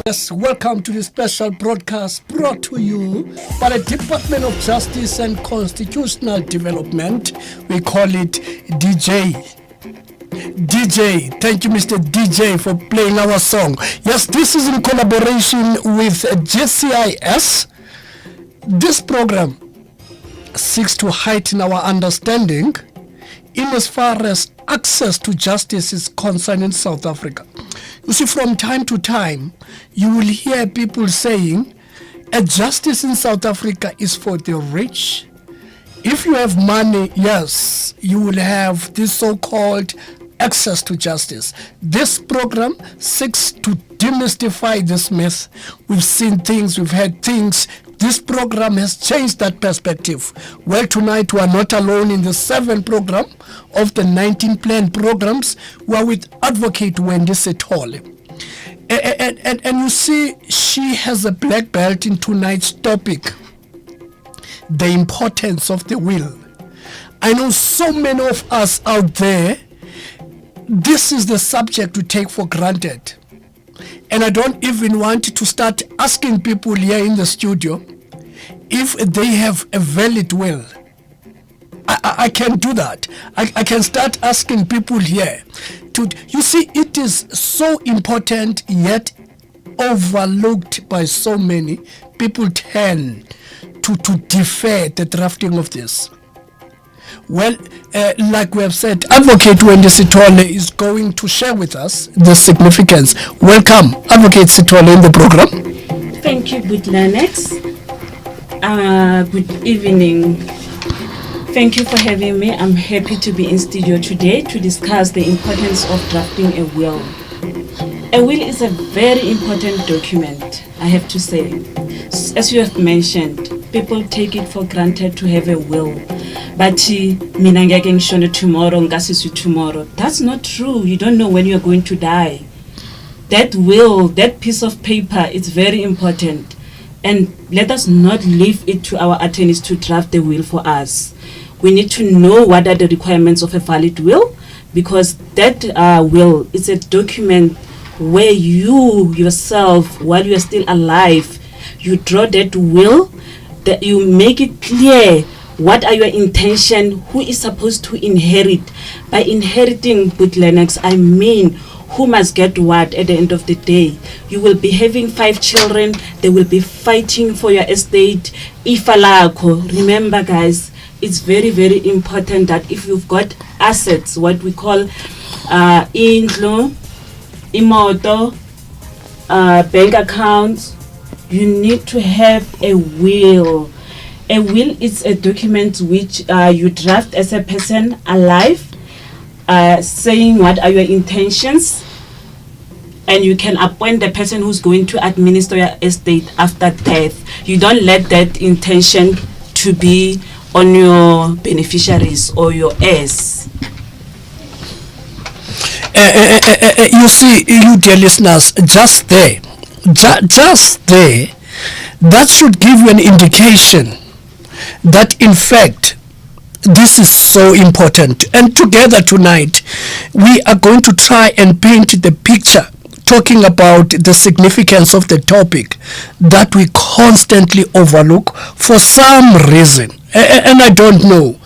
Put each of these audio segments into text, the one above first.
Yes, welcome to this special broadcast brought to you by the Department of Justice and Constitutional Development. We call it DJ. DJ, thank you, Mr. DJ, for playing our song. Yes, this is in collaboration with JCIS. This program seeks to heighten our understanding in as far as access to justice is concerned in South Africa. You see, from time to time, you will hear people saying, a justice in South Africa is for the rich. If you have money, yes, you will have this so-called access to justice. This program seeks to demystify this myth. We've seen things, we've heard things. This program has changed that perspective. Well, tonight we are not alone in the 7th program of the 19 planned programs. We are with Advocate Wendy Sithole. And you see, she has a black belt in tonight's topic, the importance of the will. I know so many of us out there, this is the subject we take for granted. And I don't even want to start asking people here in the studio if they have a valid will. I can do that. I can start asking people here. You see, it is so important yet overlooked by so many. People tend to defer the drafting of this. Well, like we have said, Advocate Wendy Sithole is going to share with us the significance. Welcome, Advocate Sithole, in the program. Thank you, good Lanex. Good evening. Thank you for having me. I'm happy to be in studio today to discuss the importance of drafting a will. A will is a very important document, I have to say. As you have mentioned, people take it for granted to have a will. But mina ngeke ngishone tomorrow, ngasisi tomorrow. That's not true. You don't know when you're going to die. That will, that piece of paper, is very important. And let us not leave it to our attorneys to draft the will for us. We need to know what are the requirements of a valid will, because that will is a document where you yourself, while you are still alive, you draw that will, that you make it clear what are your intention, who is supposed to inherit. By inheriting, with Lennox, I mean who must get what at the end of the day. You will be having 5 children, they will be fighting for your estate. Ifalako, remember guys, it's very, very important that if you've got assets, what we call indlu, imoto, bank accounts, you need to have a will. A will is a document which you draft as a person alive, saying what are your intentions, and you can appoint the person who's going to administer your estate after death. You don't let that intention to be on your beneficiaries or your heirs. You see, you dear listeners, just there, that should give you an indication that in fact this is so important. And together tonight we are going to try and paint the picture, talking about the significance of the topic that we constantly overlook for some reason, and I don't know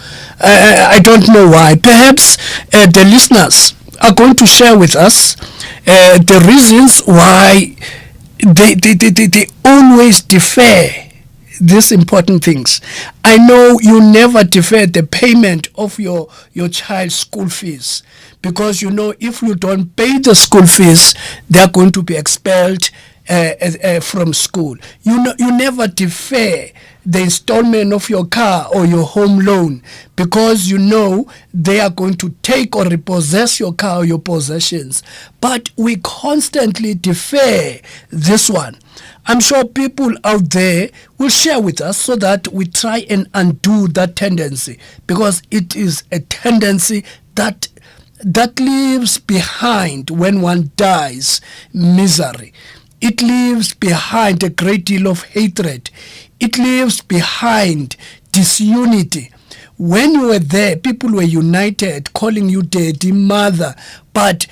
why. Perhaps the listeners are going to share with us the reasons why they always defer these important things. I know you never defer the payment of your child's school fees, because you know if you don't pay the school fees, they are going to be expelled from school. You never defer the installment of your car or your home loan, because you know they are going to take or repossess your car or your possessions. But we constantly defer this one. I'm sure people out there will share with us so that we try and undo that tendency, because it is a tendency that leaves behind, when one dies, misery. It leaves behind a great deal of hatred. It leaves behind disunity. When you were there, people were united, calling you daddy, mother, but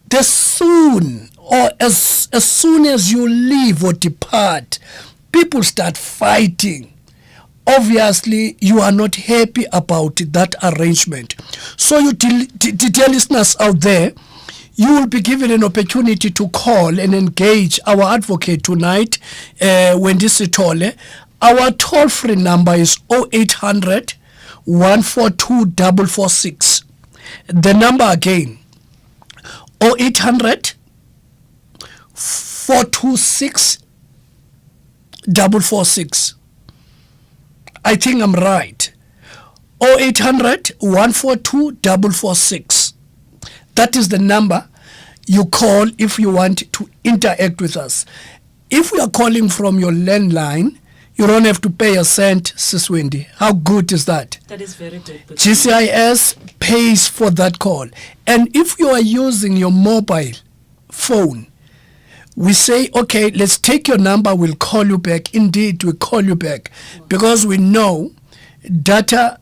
the soon or as soon as you leave or depart, people start fighting. Obviously, you are not happy about that arrangement. So you dear listeners out there, you will be given an opportunity to call and engage our advocate tonight, Wendy Sithole. Our toll-free number is 0800 142 446. The number again, 0800 426 446. I think I'm right. 0800 142 446. That is the number you call if you want to interact with us. If you are calling from your landline, you don't have to pay a cent, Sis Wendy. How good is that? That is very good. GCIS pays for that call. And if you are using your mobile phone, we say, okay, let's take your number, we'll call you back. Indeed, we'll call you back. Because we know data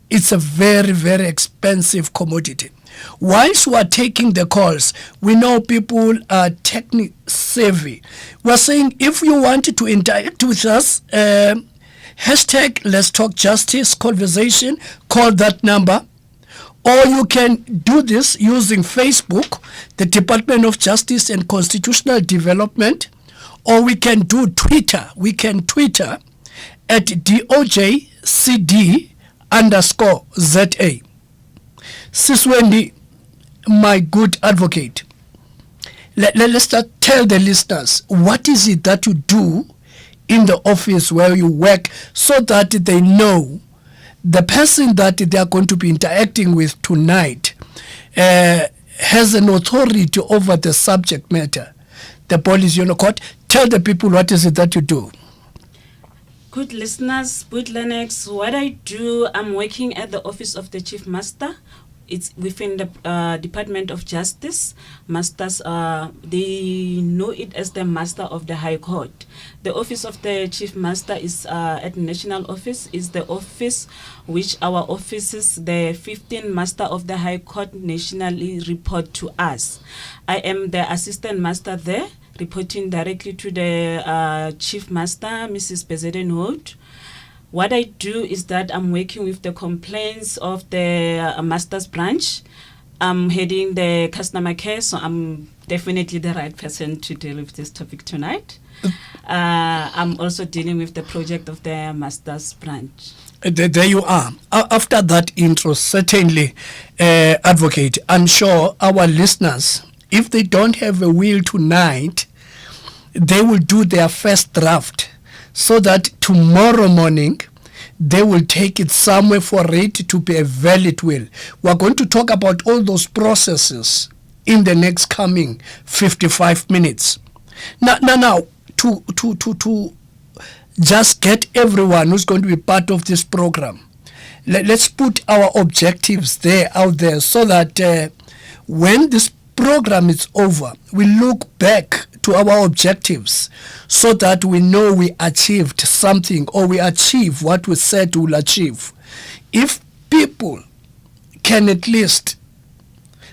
is a very, very expensive commodity. Whilst we are taking the calls, we know people are technically savvy. We're saying if you want to interact with us, hashtag Let's Talk Justice conversation, call that number. Or you can do this using Facebook, the Department of Justice and Constitutional Development, or we can do Twitter. We can Twitter at DOJCD_ZA. Sis Wendy, my good advocate, let's tell the listeners, what is it that you do in the office where you work so that they know the person that they are going to be interacting with tonight has an authority over the subject matter. The ball is in your court. Tell the people what is it that you do. Good listeners, good learners, what I do, I'm working at the Office of the Chief Master. It's within the Department of Justice. Masters, they know it as the Master of the High Court. The Office of the Chief Master is at National Office, is the office which our offices, the 15 Master of the High Court nationally report to us. I am the Assistant Master there, reporting directly to the Chief Master, Mrs. Bezeden. What I do is that I'm working with the complaints of the Master's branch. I'm heading the customer care, so I'm definitely the right person to deal with this topic tonight. I'm also dealing with the project of the Master's branch. There you are. After that intro, certainly, advocate, I'm sure our listeners, if they don't have a will tonight, they will do their first draft so that tomorrow morning they will take it somewhere for it to be a valid will. We're going to talk about all those processes in the next coming 55 minutes. Now, to just get everyone who's going to be part of this program, let's put our objectives out there so that when this program is over, we look back to our objectives so that we know we achieved something or we achieve what we said we'll achieve. If people can at least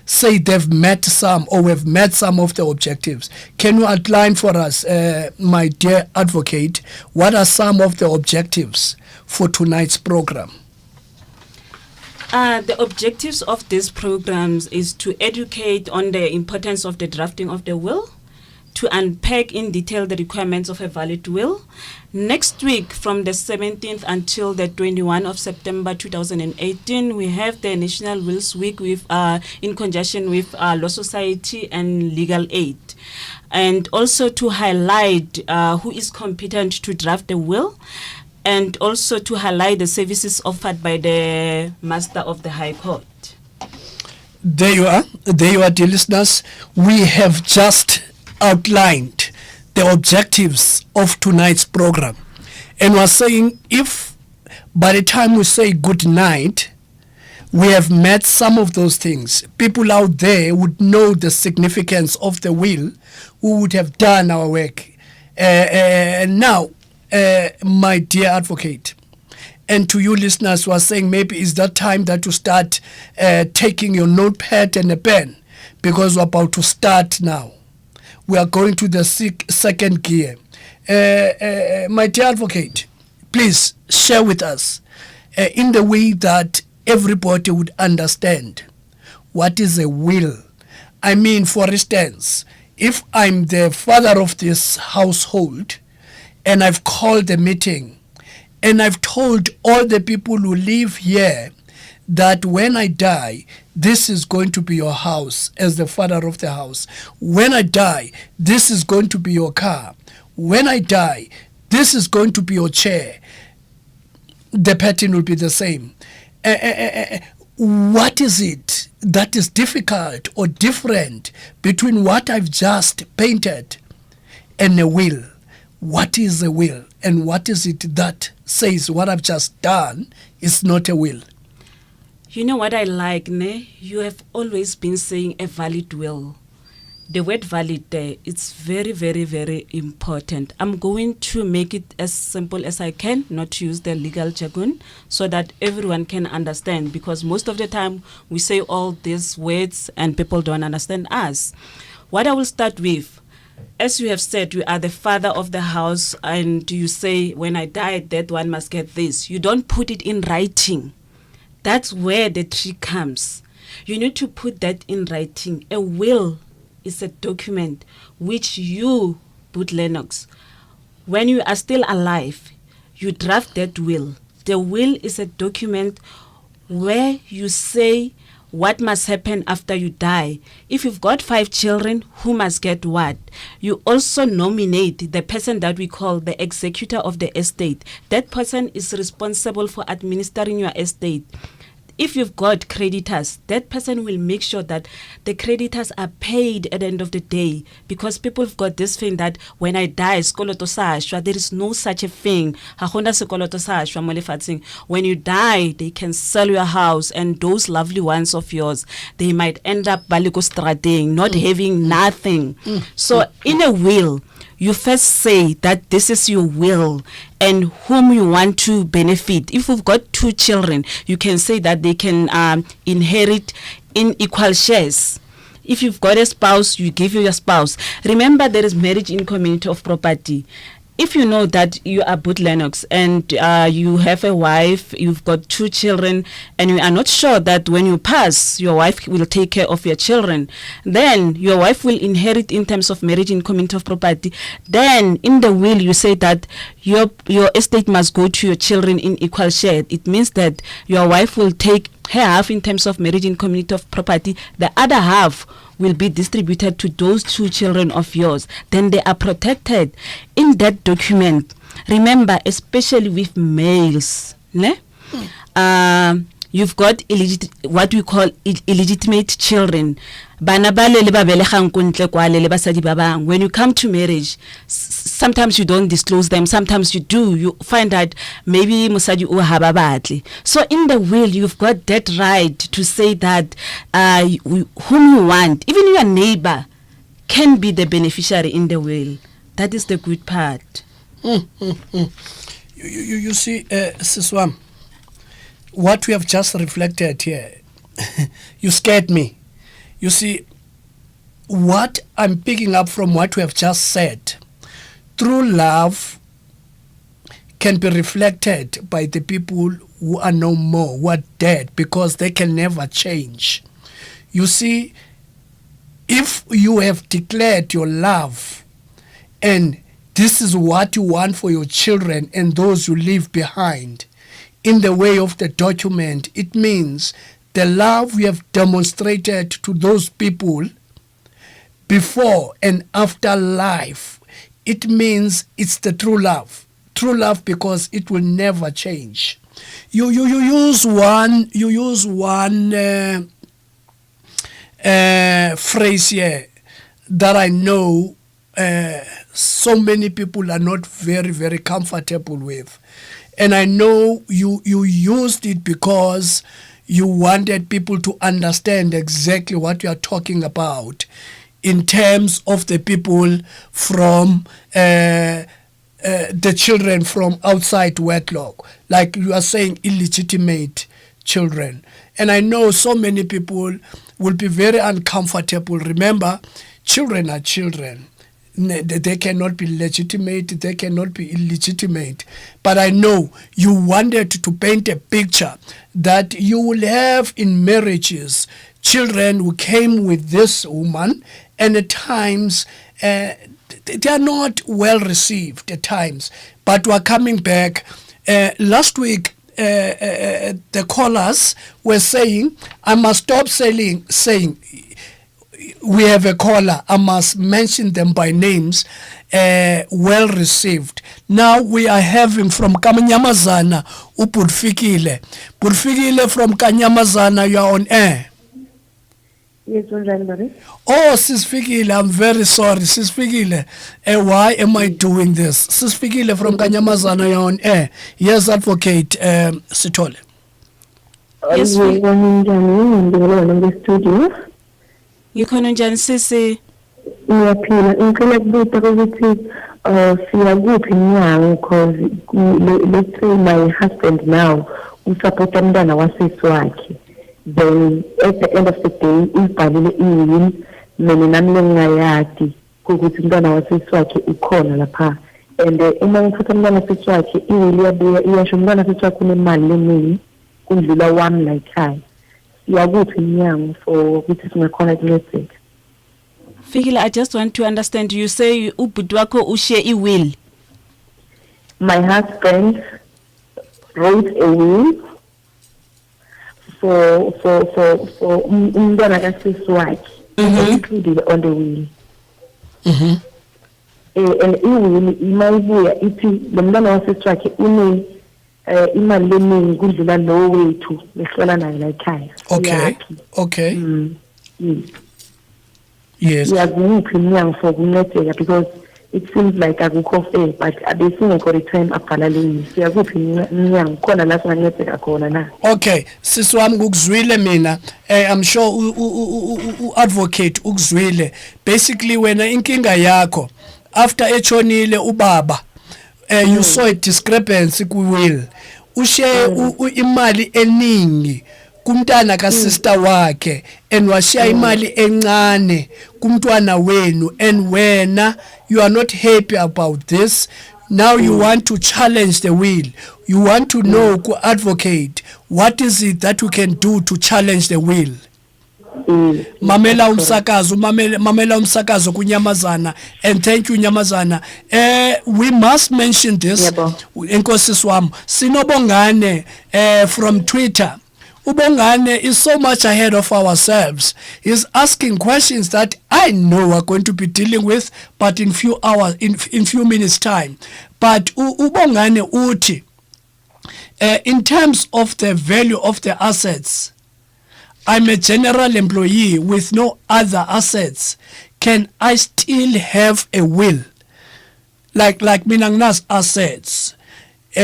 say they've met some or we've met some of the objectives, can you outline for us, my dear advocate, what are some of the objectives for tonight's program? The objectives of these programs is to educate on the importance of the drafting of the will, to unpack in detail the requirements of a valid will. Next week, from the 17th until the 21st of September 2018, we have the National Wills Week with, in conjunction with Law Society and Legal Aid. And also to highlight who is competent to draft the will, and also to highlight the services offered by the Master of the High Court. There you are, dear listeners. We have just outlined the objectives of tonight's program. And we're saying if by the time we say good night, we have met some of those things, people out there would know the significance of the will, who would have done our work. Now, my dear advocate, and to you listeners who are saying maybe it's that time that you start taking your notepad and a pen, because we're about to start now. we are going to the second gear. My dear advocate, please share with us in the way that everybody would understand what is a will. I mean, for instance, if I'm the father of this household and I've called a meeting and I've told all the people who live here that when I die, this is going to be your house as the father of the house. When I die, this is going to be your car. When I die, this is going to be your chair. The pattern will be the same. What is it that is difficult or different between what I've just painted and a will? What is a will, and what is it that says what I've just done is not a will? You know what I like, ne? You have always been saying a valid will. The word valid there, it's very, very, very important. I'm going to make it as simple as I can, not use the legal jargon, so that everyone can understand, because most of the time we say all these words and people don't understand us. What I will start with, as you have said, you are the father of the house, and you say, when I die, that one must get this. You don't put it in writing. That's where the trick comes. You need to put that in writing. A will is a document which you, Boot Lennox, when you are still alive, you draft that will. The will is a document where you say what must happen after you die. If you've got 5 children, who must get what? You also nominate the person that we call the executor of the estate. That person is responsible for administering your estate. If you've got creditors, that person will make sure that the creditors are paid at the end of the day, because people have got this thing that when I die, sekoloto sa shwa. There is no such a thing. Ha gona sekoloto sa shwa mo lefatsheng. When you die, they can sell your house, and those lovely ones of yours, they might end up baliko strateng, not having nothing. So in a will, you first say that this is your will and whom you want to benefit. If you've got 2 children, you can say that they can inherit in equal shares. If you've got a spouse, you give your spouse. Remember, there is marriage in community of property. If you know that you are Boot Lennox and you have a wife, you've got 2 children, and you are not sure that when you pass, your wife will take care of your children, then your wife will inherit in terms of marriage in community of property. Then in the will, you say that your estate must go to your children in equal share. It means that your wife will take her half in terms of marriage in community of property. The other half will be distributed to those 2 children of yours. Then they are protected in that document. Remember, especially with males, ne? You've got what we call illegitimate children. When you come to marriage, sometimes you don't disclose them, sometimes you do. You find out maybe musadi o hababatli. So in the will, you've got that right to say that whom you want, even your neighbor, can be the beneficiary in the will. That is the good part. You see, Siswam, what we have just reflected here, you scared me. You see, what I'm picking up from what we have just said, true love can be reflected by the people who are no more, who are dead, because they can never change. You see, if you have declared your love and this is what you want for your children and those you leave behind, in the way of the document, it means the love we have demonstrated to those people before and after life. It means it's the true love. True love, because it will never change. You use one phrase here that I know so many people are not very, very comfortable with. And I know you used it because you wanted people to understand exactly what you are talking about in terms of the people from the children from outside wedlock. Like you are saying, illegitimate children. And I know so many people will be very uncomfortable. Remember, children are children. They cannot be legitimate, they cannot be illegitimate. But I know you wanted to paint a picture that you will have in marriages children who came with this woman, and at times they are not well received at times. But we're coming back. Last week, the callers were saying, I must stop saying, we have a caller, I must mention them by names, well received. Now we are having from Kanyamazana, Upurfikile. Purfikile from Kanyamazana, you are on air. Yes, Wendy. Oh, Sis Fikile, I'm very sorry. Sis Fikile, why am I doing this? Sis Fikile from Kanyamazana, you're on air. Yes, Advocate Sithole. Yes, we in the studio. Yikhona njani sisi? Ngiyaphila ngicela kubuza ukuthi siyakuphi inyanga because let's say my husband now usupport umntwana wasisi wakhe, then at the end of the day ubhalile iwili mina nami ngingayadi ukuthi umntwana wasisi wakhe ukhona lapha, and uma ngithatha umntwana wasisi wakhe iwili yabuya iyasho umntwana wasisi wakhe unemali leningi kundlula wami la ekhaya. Siyakuphi inyanga for ukuthi singakhona kuncedeka. Fikile, I just want to understand. You say ubhuti wakho ushiye i-will. My husband wrote a will for umntwana kasisi wakhe, included on the will. And i-will imayibuya ithi lo mntwana wasisi wakhe une imali leningi kudlula lo wethu lehlala naye la ekhaya. Okay. Yes. Siyakuphi inyanga for kuncedeka because it seems like akukho fair, but abesingekho return abhala leyi. Siyakuphi inyanga khona la singancedeka khona na. Okay, sisi wami ukuzwile mina. I'm sure advocate ukuzwile. Basically wena inkinga yakho after echonile ubaba, you saw a discrepancy ku-will. Ushiye imali eningi kumntana ka-sister wakhe and washiya imali encane kumntwana wenu, and wena you are not happy about this. Now you want to challenge the will. You want to know, advocate, what is it that you can do to challenge the will? Mamela umsakazo kunyamazana, and thank you Nyamazana. We must mention this. Enkosi swam sinobongane from Twitter. Ubongane is so much ahead of ourselves. He's asking questions that I know we're going to be dealing with, but in few hours, in few minutes time. But Ubongane uti, in terms of the value of the assets, I'm a general employee with no other assets. Can I still have a will? Like Minangna's assets.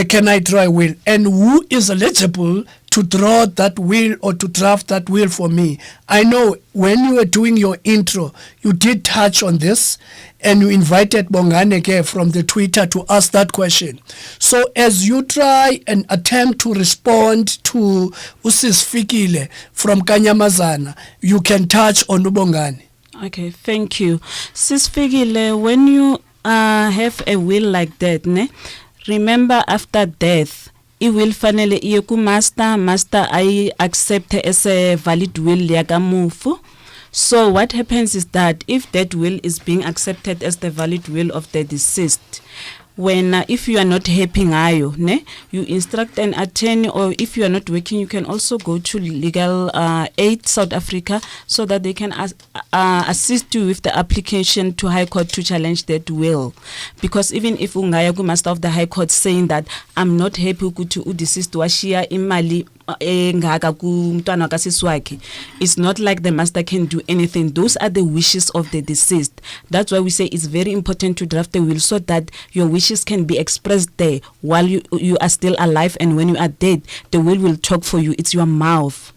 Can I draw a will? And who is eligible to draw that will or to draft that will for me? I know when you were doing your intro, you did touch on this, and you invited Bonganeke from the Twitter to ask that question. So as you try and attempt to respond to Usis Fikile from Kanyamazana, you can touch on Ubongane. Okay, thank you. Sis Fikile, when you have a will like that, ne? Remember after death, it will finally master I accept as a valid will yakamufu. So what happens is that if that will is being accepted as the valid will of the deceased, when if you are not happy ngayo, ne, you instruct an attorney, or if you are not working, you can also go to Legal Aid South Africa so that they can assist you with the application to High Court to challenge that will. Because even if ungaya ku master of the High Court saying that I'm not happy ukuthi udeceased washiya imali engaka kumntwana kasisi wakhe, it's not like the master can do anything. Those are the wishes of the deceased. That's why we say it's very important to draft the will so that your wishes can be expressed there while you are still alive, and when you are dead, the will talk for you. It's your mouth.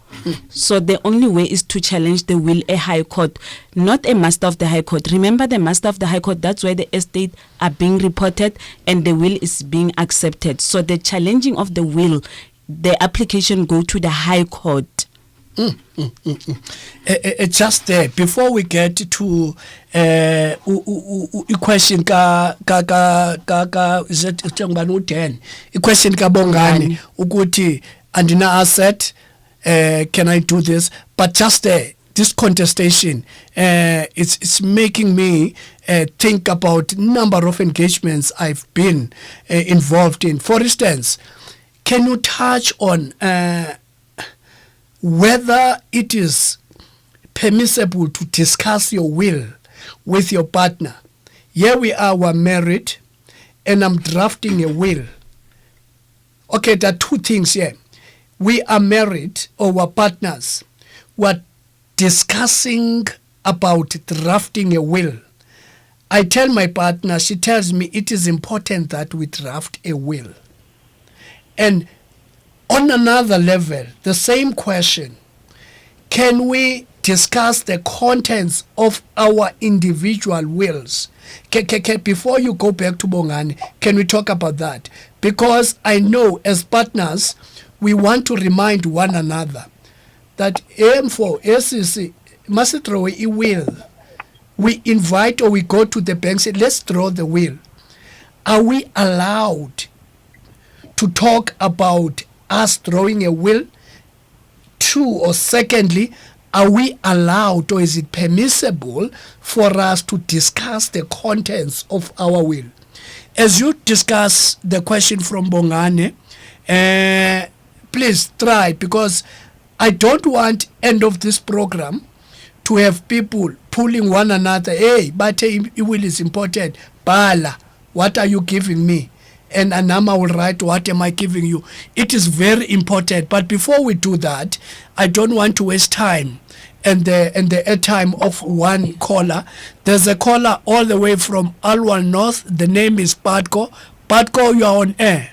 So the only way is to challenge the will a High Court, not a master of the High Court. Remember the master of the High Court, that's why the estate are being reported and the will is being accepted. So the challenging of the will, the application go to the High Court. Just there before we get to a question ka is it ngubani u10 a question ka Bongani ukuthi andina asset, can I do this? But just there, this contestation, it's making me think about number of engagements I've been involved in. For instance, can you touch on whether it is permissible to discuss your will with your partner? Here we are, we're married, and I'm drafting a will. Okay, there are two things here. We are married or we're partners. We're discussing about drafting a will. I tell my partner, she tells me it is important that we draft a will. And on another level, the same question, can we discuss the contents of our individual wills? Before you go back to Bongani, can we talk about that? Because I know as partners, we want to remind one another that M4, SCC, must throw a will. We invite or we go to the bank, say, let's draw the will. Are we allowed to talk about us drawing a will? Two, or secondly, are we allowed or is it permissible for us to discuss the contents of our will? As you discuss the question from Bongane, please try, because I don't want end of this program to have people pulling one another. Hey, but will is important. Bala, what are you giving me? And Anama will write, what am I giving you? It is very important. But before we do that, I don't want to waste time and the airtime of one caller. There's a caller all the way from Alwal North. The name is Patko. Patko, you are on air.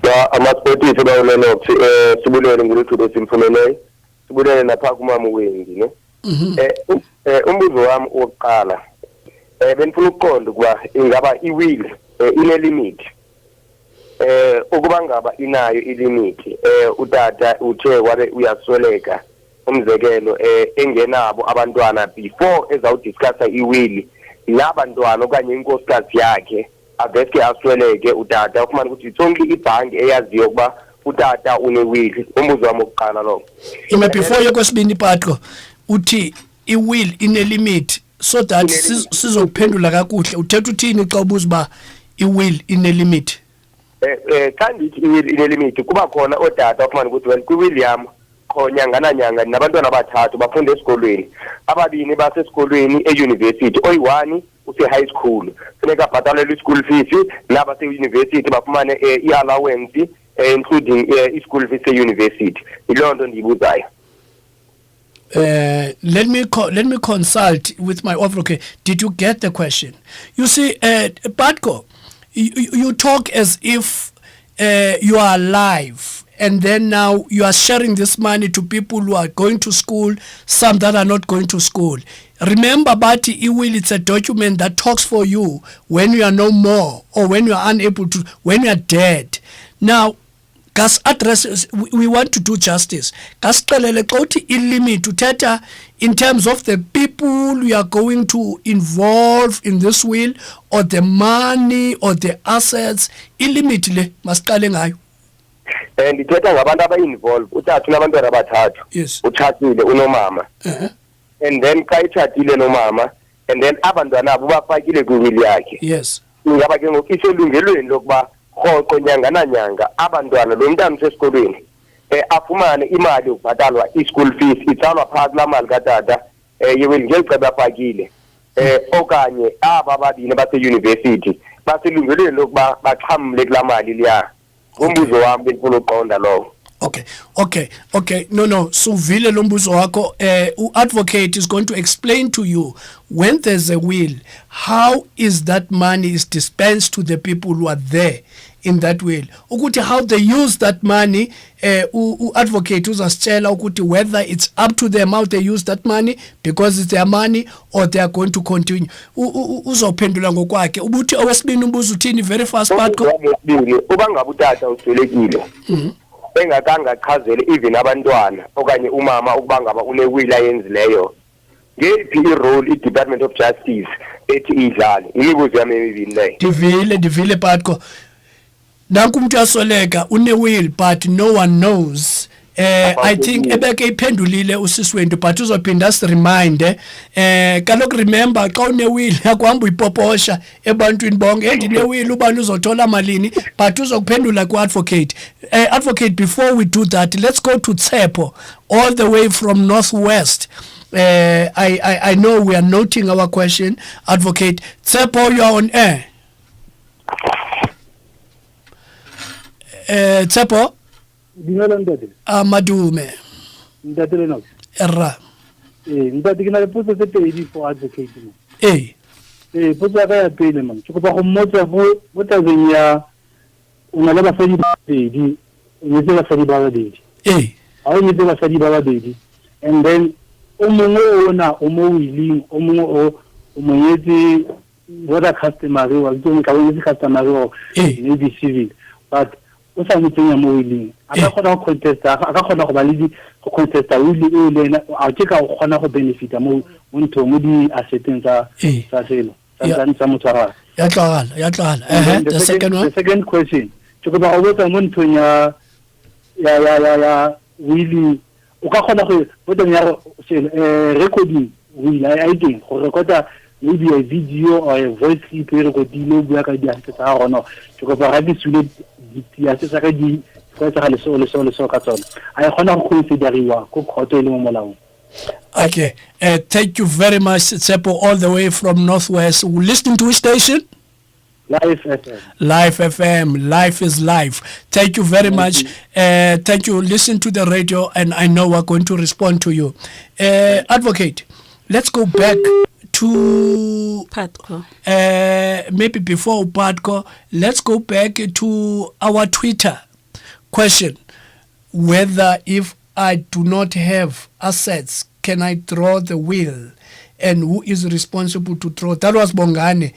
Yeah, I'm at 40 about Lennox. Subulele ngulu to simfumene. Subulele napha kuma Wendy, ne? Umbuzo wami oqala. Benifuna ukuqonda kuba ingaba iwill ine limit. Ukuba ngaba inayo ilimit. Utata uthe wabe uyasweleka. Umzekelo engenabo abantwana before ezawudiscussa iwill. Labantwana okanye inkosikazi yakhe aveske asweleke utata ufumana ukuthi itsonke ibhanki eyaziyo ukuba utata unewill. Umbuzo wami oqala lo. Ime before yokwesibini Patko uthi iwill ine limit so that sizokuphendula kakuhle. Uthetha uthini xa ubuza ba iwill ine limit? Kandithi iwill ine limit kuba khona otata ufumana ukuthi well kwiwill yami kho nyanga nanyanga nabantwana abathathu bafunda esikolweni. Ababini basesikolweni euniversity, oyi-1 use-high school. Funeka bhatalelwe i-school fees, laba se-university bafumane i-allowance including i-school fees se-university. Yiloo nto ndiyibuzayo. Let me consult with my advocate. Did you get the question? You see, Patko, you talk as if you are alive, and then now you are sharing this money to people who are going to school, some that are not going to school. Remember, Bati Iwil, it's a document that talks for you when you are no more or when you are unable to, when you are dead. Now, gas addresses, we want to do justice. Gas telele koti limit to teta in terms of the people we are going to involve in this will, or the money or the assets. Illimitly masqale ngayo. And ithetha ngabantu aba-involve. Uthathu unabantwana abathathu. Yes. Utshatile unomama. And then xa itshatile nomama, and then abantwana abo bafakile kwiwili yakhe. Yes. Ingaba ke ngoku iselungelweni lokuba rhoqo nyanga nanyanga abantwana lo mntana usesikolweni afumane imali yokubhatalwa i-school fees itsalwa phaa kulaa mali katata yeweli ngeli cebo afakile. Okanye aba babini baseyunivesithi baselungelweni lokuba baxhamle kulaa mali liya. Umbuzo wami bendifuna uqonda lowo. Okay. No. Suvile lombuzo wako. Advocate is going to explain to you when there's a will, how is that money is dispensed to the people who are there in that will. Ukuthi how they use that money, advocate uzasitshela ukuthi whether it's up to them how they use that money because it's their money or they are going to continue. Uzophendula ngokwakhe. Ubuthi owesibini umbuzo uthini very fast Patko. Uba ngabe utata uswelekile. engakangachazeli even abantwana okanye umama ukuba ngaba unewili ayenzileyo, ngephi irole i-Department of Justice ethi idlale? Imibuzo yami emibili leyo. Divile Patko. Nanku umuntu yasoleka une-will but no one knows. I think ebeke iphendulile usiswendo but uzophinda siremind kaloku remember xa une-will yakuhamba uyipoposha ebantwini bonke ndine-will ubani uzothola malini but uzokuphendula ku-advocate. Advocate, before we do that, let's go to Tsepo all the way from Northwest. I know we are noting our question. Advocate Tsepo, you are on air. Tsepo. Madume. Erra. Ntate ke na le potso tse pedi for advocate mo. Potso ya ya pele man. Ke kopa go mmotsa mo tabeng ya una le basadi ba pedi, o nyetse basadi ba babedi. Ha o nyetse basadi ba babedi, and then o mongwe ona o mo willing, o mongwe o mo nyetse whether customary or don't ka o nyetse customary or maybe civil, but o sa motsenya mo willing. Aka khona go contesta, aka khona go ba le go contesta willi e le na a ke ka go khona go benefita mo ntho mo di asseteng tsa selo tsa motswara. Ya tlala. The second one. The second question. Ke go ba go botsa mo nthong ya willi o ka khona go botsa ya recording will I think go recorda maybe a video or a voice clip e recordile bua ka di asset tsa gona. Ke go ba ga di sule di asset tsa ka di Okay, thank you very much, Tsepo, all the way from Northwest. Listening to which station? Live FM. Live FM. Life is life. Thank you very much. Thank you. Listen to the radio, and I know we're going to respond to you. Advocate, let's go back to Patko. Maybe before Patko, let's go back to our Twitter question, whether if I do not have assets, can I draw the will, and who is responsible to draw? That was Bongane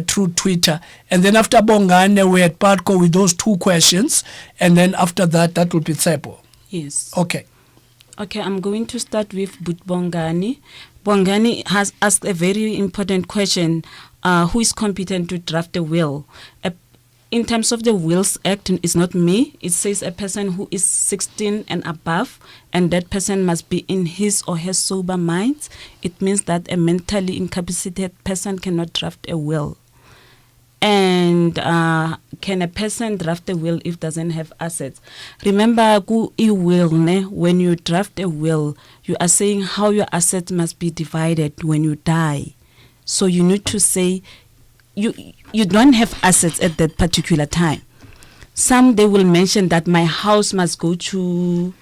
through Twitter, and then after Bongane we had Patko with those two questions, and then after that would be Tsepo. Yes. Okay, I'm going to start with Bongani. Bongani has asked a very important question: who is competent to draft a will? In terms of the Wills Act, it's not me. It says a person who is 16 and above, and that person must be in his or her sober mind. It means that a mentally incapacitated person cannot draft a will. And can a person draft a will if doesn't have assets? Remember, when you draft a will, you are saying how your assets must be divided when you die. So you need to say you don't have assets at that particular time. Some they will mention that my house must go to.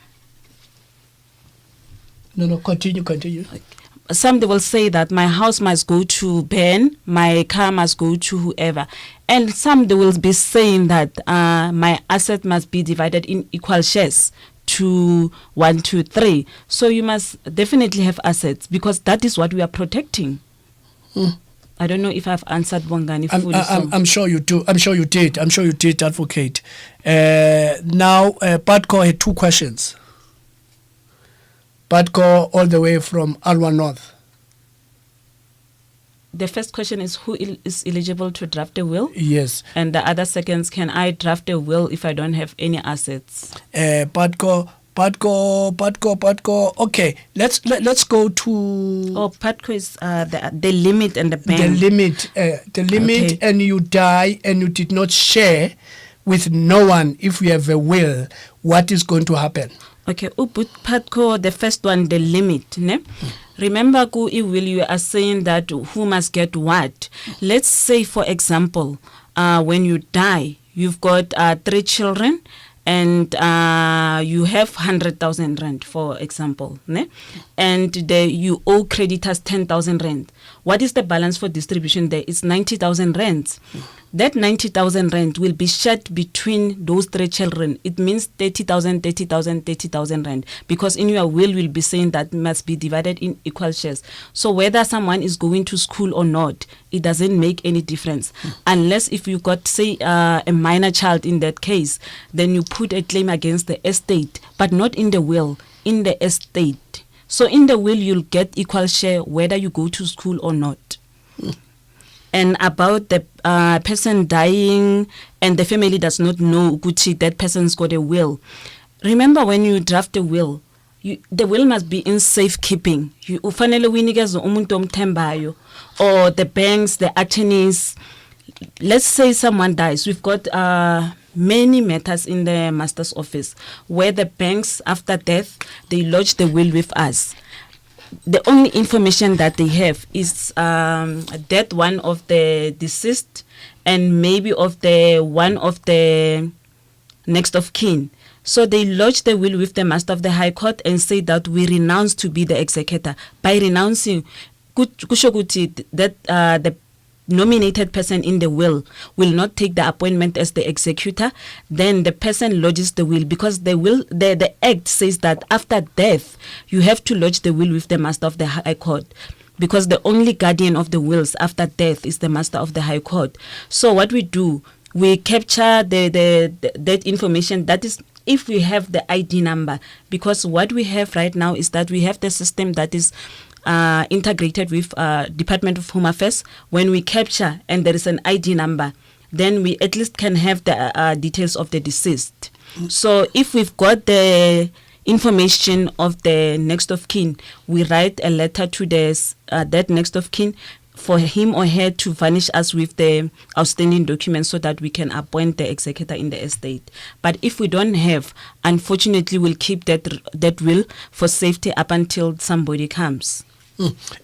No, continue. Some they will say that my house must go to Ben, my car must go to whoever, and some they will be saying that my asset must be divided in equal shares to 1, 2, 3. So you must definitely have assets because that is what we are protecting. I don't know if I've answered Bongani fully. I'm sure you do. I'm sure you did, Advocate. Now, Patko had two questions. Patko all the way from Alwa North. The first question is who is eligible to draft a will? Yes. And the other seconds, can I draft a will if I don't have any assets? Patko. Okay, let's go to. Oh, Patko is the limit and the ban. The limit, okay. And you die and you did not share with no one. If you have a will, what is going to happen? Okay, Patko, the first one, the limit. Ne? Remember, will you are saying that who must get what? Let's say, for example, when you die, you've got 3 children. And you have 100,000 rand, for example, ne? And you owe creditors 10,000 rand. What is the balance for distribution there? It's 90,000 rand. that 90,000 rand will be shared between those 3 children. It means 30,000, 30,000, 30,000 rand, because in your will be saying that must be divided in equal shares. So whether someone is going to school or not, it doesn't make any difference. Unless if you got, say, a minor child in that case, then you put a claim against the estate, but not in the will, in the estate. So in the will, you'll get equal share whether you go to school or not. And about the person dying and the family does not know Gucci, that person's got a will. Remember, when you draft a will, the will must be in safekeeping. You ufanele uyinikeze umuntu omthembayo, or the banks, the attorneys. Let's say someone dies. We've got many matters in the master's office where the banks, after death, they lodge the will with us. The only information that they have is that one of the deceased and maybe of the one of the next of kin. So they lodge the will with the Master of the High Court and say that we renounce to be the executor. By renouncing, kushokuti that the nominated person in the will not take the appointment as the executor, then the person lodges the will, because the act says that after death you have to lodge the will with the Master of the High Court, because the only guardian of the wills after death is the Master of the High Court. So what we do, we capture that information. That is, if we have the ID number, because what we have right now is that we have the system that is integrated with Department of Home Affairs. When we capture and there is an ID number, then we at least can have the details of the deceased. So if we've got the information of the next of kin, we write a letter to that next of kin for him or her to furnish us with the outstanding documents so that we can appoint the executor in the estate. But if we don't have, unfortunately, we'll keep that will for safety up until somebody comes.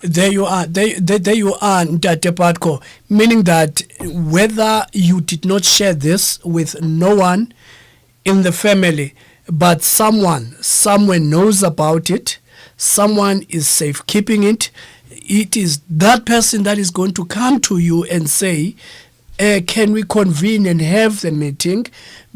There you are. There you are, Ntate Patko, meaning that whether you did not share this with no one in the family, but someone somewhere knows about it, someone is safekeeping it, it is that person that is going to come to you and say, can we convene and have the meeting,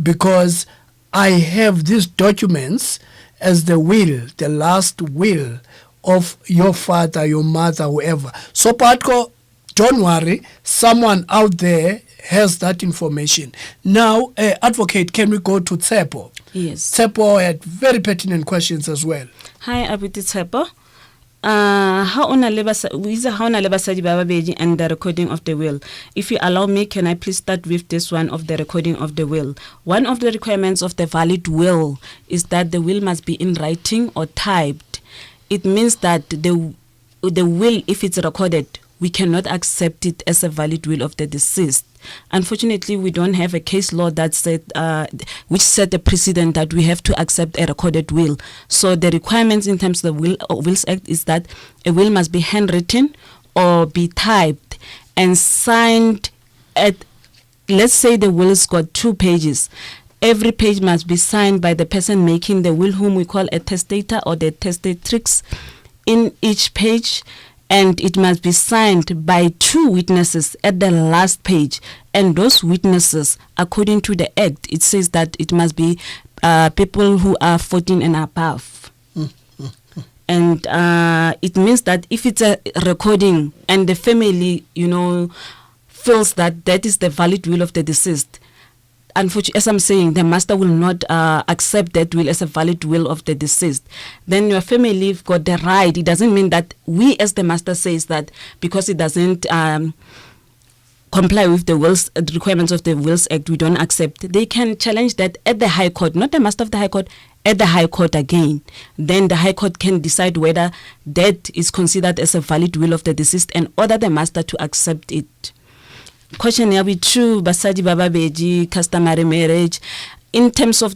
because I have these documents as the will, the last will of your father, your mother, whoever. So Patko, don't worry, someone out there has that information. Now, Advocate, can we go to Tsepo? Yes. Tsepo had very pertinent questions as well. Hi, Abuti Tsepo. How una le basadi ba babedi and the recording of the will? If you allow me, can I please start with this one of the recording of the will? One of the requirements of the valid will is that the will must be in writing or typed. It means that the will, if it's recorded, we cannot accept it as a valid will of the deceased. Unfortunately, we don't have a case law that said which set a precedent that we have to accept a recorded will. So the requirements in terms of the Wills Act is that a will must be handwritten or be typed and signed at, let's say the will's got 2 pages. Every page must be signed by the person making the will, whom we call a testator or the testatrix, in each page. And it must be signed by 2 witnesses at the last page. And those witnesses, according to the Act, it says that it must be people who are 14 and above. And it means that if it's a recording and the family, feels that that is the valid will of the deceased, unfortunately, as I'm saying, the master will not accept that will as a valid will of the deceased. Then your family got the right. It doesn't mean that we, as the master says that because it doesn't comply with the requirements of the Wills Act, we don't accept. They can challenge that at the High Court, not the Master of the High Court, at the High Court again. Then the High Court can decide whether that is considered as a valid will of the deceased and order the master to accept it. Question here with true basadi baba beji customary marriage in terms of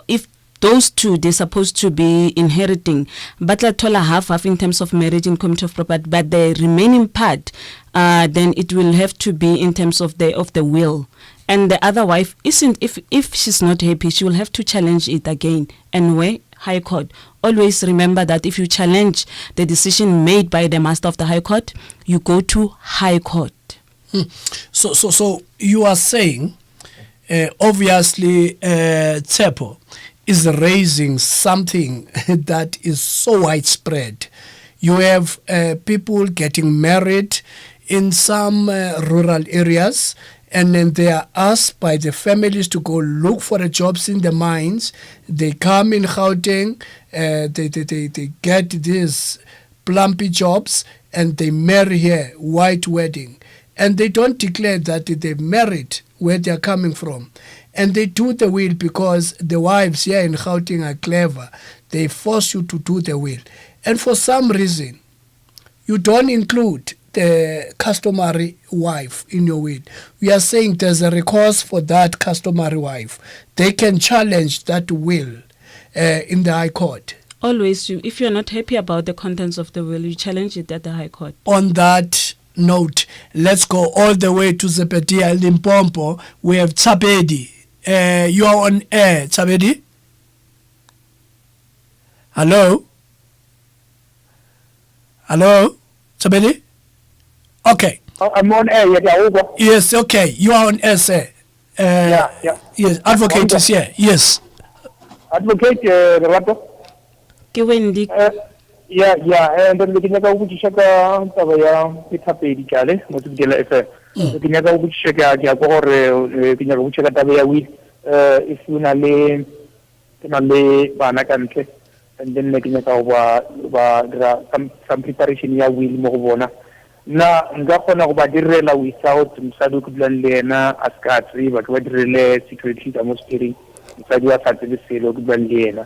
if those 2 they're supposed to be inheriting, but la tola half in terms of marriage and community of property, but the remaining part then it will have to be in terms of the will. And the other wife isn't, if she's not happy, she will have to challenge it again. And where? High Court. Always remember that if you challenge the decision made by the Master of the High Court, you go to High Court. So you are saying, obviously, Tsepo is raising something that is so widespread. You have people getting married in some rural areas, and then they are asked by the families to go look for the jobs in the mines. They come in Gauteng, they get these plumpy jobs, and they marry here, white wedding. And they don't declare that they're married where they're coming from. And they do the will because the wives here in Gauteng are clever. They force you to do the will. And for some reason, you don't include the customary wife in your will. We are saying there's a recourse for that customary wife. They can challenge that will in the High Court. Always, if you're not happy about the contents of the will, you challenge it at the High Court. On that note, let's go all the way to Zepedia Limpopo. We have Tsabedi. You are on air, Tsabedi. Hello? Hello? Tsabedi? Okay. I'm on air. Yes, okay. You are on air, sir. Yeah. Yes, advocate is here. Yes. Advocate, Rato. Wendy. And then looking at which check out it's a pay cale, what is the looking at which check out Yapor, which if you nale Bana country, and then making it over some preparation ya will Mobona. Na ngakona go ba direla without msadi ku blandena askatri but wa direle security atmosphere msadi wa tsatse le selo ku blandena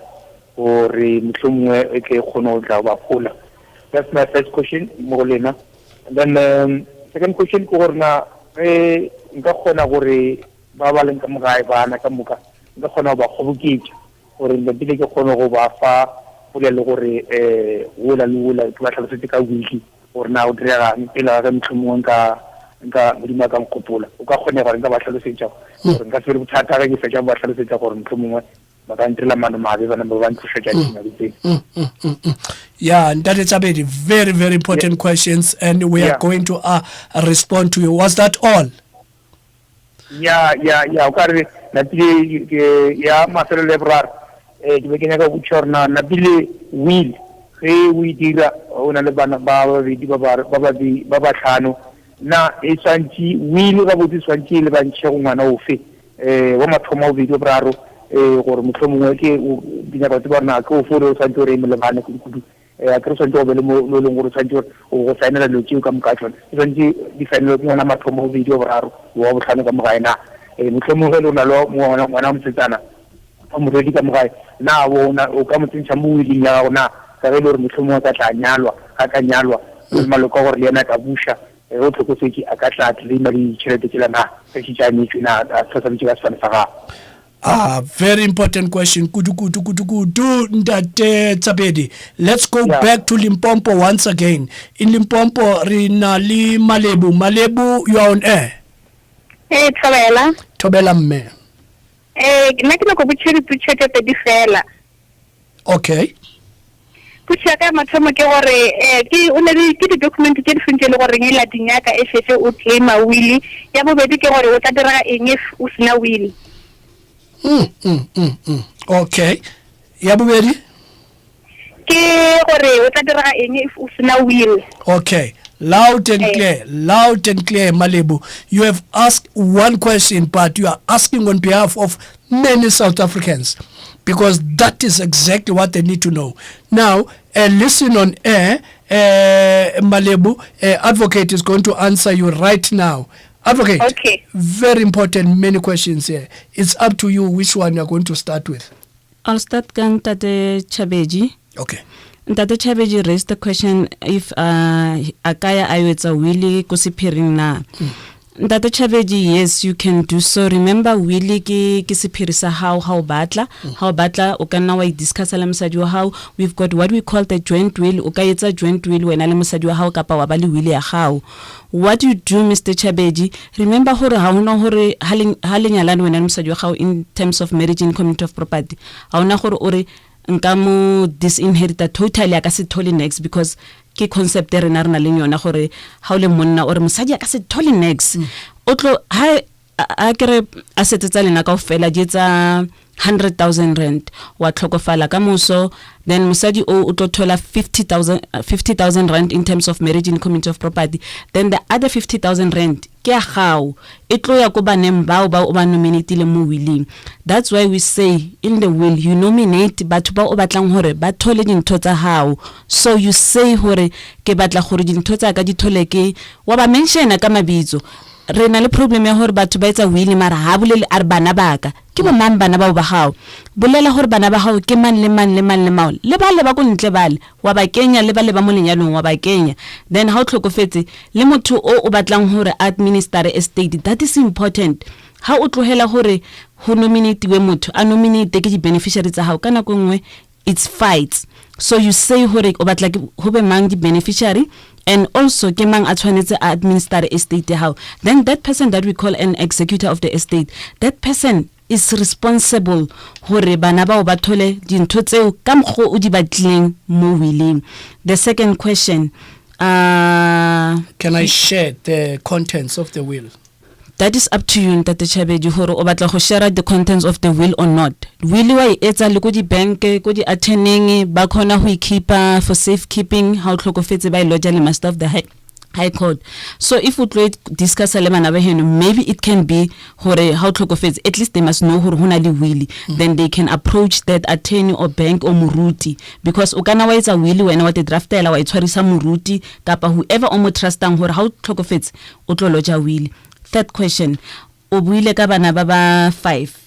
gore mohlomongwe e ke khona o tla ba phola. That's my first question mo lena. And then second question ko gore na nka khona gore ba ba leng ka mogae bana ka moka nka khona ba khobukitse gore mbile ke khona go ba fa polelo gore wola le wola ke ba tlhalosetse ka wiki or now dira mpela ga mtlhomong nka modima ka mkopola o ka khone gore nka ba tlhalosetsa gore nka se re bothata ga ke fetsa ba tlhalosetsa gore mtlhomong ba ka ntrela mano mabe bana ba ba ntshotsa dina ditse. Yeah, and that is a very, very, very important questions, and we are going to respond to you. Was that all? Yeah. Okay, na pile ya maselo lebrar ke be ke nyaka go tshorna na pile will we dira ona le bana ba ba tlhano na e swantsi will ga botse swantsi le ba ntse go ngwana ofe wa mathomo o video braro gore motlhomongwe ke o dinya batho ba rena ke o fore o swantse re mo le bana kudu a ke swantse o be le mo leng gore swantse o go saenela lo tšeo ka mokatlhona swantse di faenelo ke ngwana mathomo o video braro wa botlhano ka mogaena motlhomongwe le ona lo ngwana mosetsana o mo redi ka mogae na o ka motsentsha mo willing ya gona ka re le motlhomongwe ka tla nyalwa ka nyalwa le maloko gore le ena ka busha o tlhokosetse a ka tla le mari tšhelete tsela na ka tšitšane tsena a tsosa le tšela swana sa gago. Very important question. Kudu Ndate Tsabedi. Let's go back to Limpopo once again. In Limpopo, Rinali Malebu. Malebu, you are on air. Hey, Tobela mme. Nakina ko butshiri putshe te di fela. Okay. Putshe ka mathomo ke gore ke o ne ke di document ke di fintse le gore ngela dinyaka e fetse o claim a will ya bobedi ke gore o tla dira eng if o sina will. Okay. Ya bobedi ke gore o tla dira eng if o sina will. Okay. Loud and clear, Malebu. You have asked one question, but you are asking on behalf of many South Africans, because that is exactly what they need to know. Now, listen on air, Malebu. Advocate is going to answer you right now. Advocate, okay. Very important, many questions here. It's up to you which one you're going to start with. I'll start with Tate Chabeji. Okay. Tate Chabeji raised the question if Akaya Aywetsa Willy Kusipiring na. Tate Chabeji, yes, you can do so. Remember, Willy Kisipirisa how batla o can now discuss alamsadio how we've got what we call the joint will. Ukayetsa joint will when alamsadio how kapa wabali Willy how. What you do, Mr. Chabeji, remember hore hauna hore halinyalan when alamsadio how in terms of marriage and community of property. Hauna hore ore nkamo disinherita totally akasitholi next because ke concept e rena rena le yona gore ha o le monna or mosadi a ka se thole next o tlo ha a kere a setsetsa lena ka ofela di etsa 100,000 rand wa tlhokofala ka moso, then mosadi o tlo thola 50,000 rand in terms of marriage and community of property, then the other 50,000 rand ke a gago e tlo ya ko baneng bao ba o ba nominate le mo willing. That's why we say in the will you nominate batho ba o batlang hore ba thole dintho tsa hao, so you say hore ke batla gore dintho tsa ka di thole ke wa ba mentiona ka mabitso. Re na le problem ya hore batho ba etsa will mara ha bolele a bana baka ke bo mang bana ba gago, bolela hore bana ba gago ke man le man le man le mao le ba go ntle bale wa ba kenya le ba mo lenyalong wa ba kenya, then ha o tlhokofetse le motho o batlang hore administer estate. That is important. Ha o tlohela hore ho nominate we motho a nominate ke di beneficiaries tsa hao kana kongwe it's fights. So you say hore o batla ho be mang di beneficiary and also ke mang a tshwanetse a administer estate ya hao, then that person that we call an executor of the estate, that person is responsible hore bana ba o ba thole dintho tseo ka mgo o di batleng mo willing. The second question, can I share the contents of the will? That is up to you, Ntate Chabedi, hore o batla go share the contents of the will or not. Will wa etsa le go di bank go di attending ba khona go keeper for safekeeping, ha o tlhokofetse ba lodge le master of the High Court. So if we discuss le bana ba heno, maybe it can be hore ha o tlhokofetse at least they must know hore hona le will, then they can approach that attorney or bank or muruti, because o kana wa etsa will wena wa te draftela wa itshwarisa muruti kapa whoever o mo trustang hore ha o tlhokofetse o tlo lodge will. Third question, o buile ka bana ba ba 5.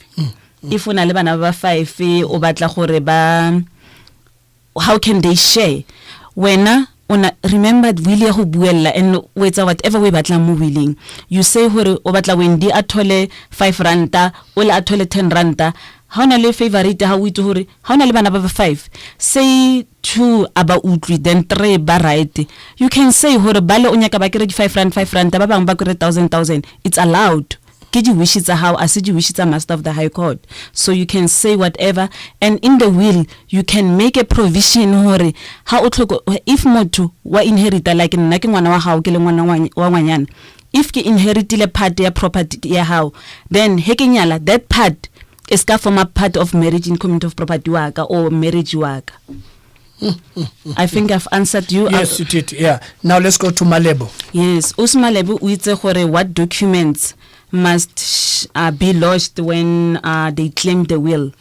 If una le bana ba 5 o batla gore ba, how can they share? Wena una remember will ya go buella and wetsa whatever we batla mo willing. You say hore o batla Wendy a thole 5 ranta o le a thole 10 ranta. Ha ona le favorite ha o itse hore ha ona le bana ba 5, say 2 aba utli then 3 ba right, you can say hore bale o nyaka ba kere di 5 rand ba bang ba kere 1,000. It's allowed. Ke di wishes tsa hao as di wishes tsa master of the High Court, so you can say whatever, and in the will you can make a provision hore ha o tlhoko if motho wa inherita like nna ke ngwana wa hao ke le ngwana wa ngwanyana, if ke inheritile part ya property ya hao, then he ke nyala that part is ka form a part of marriage in community of property waka or marriage waka. I think I've answered you. Yes, you did. Yeah. Now let's go to Malebo. Yes, Malebo, we say what documents must be lodged when they claim the will.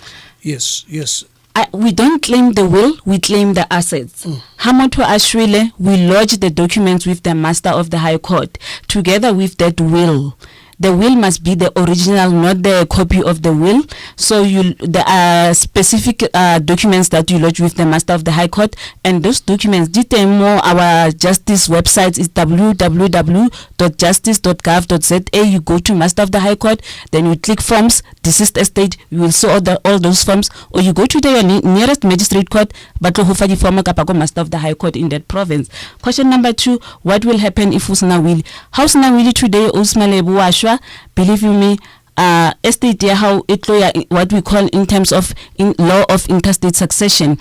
Yes. We don't claim the will, we claim the assets. Hamato Ashwile, we lodge the documents with the master of the High Court together with that will. The will must be the original, not the copy of the will. So there are specific documents that you lodge with the master of the High Court, and those documents detail more. Our justice website is www.justice.gov.za. You go to master of the High Court, then you click forms, deceased estate, you will see all those forms, or you go to the nearest magistrate court, but master of the High Court in that province. Question number 2, what will happen if usna will? How's na will today Usmalebu Ashwa? Believe you me, estate ya how it what we call in terms of law of interstate succession.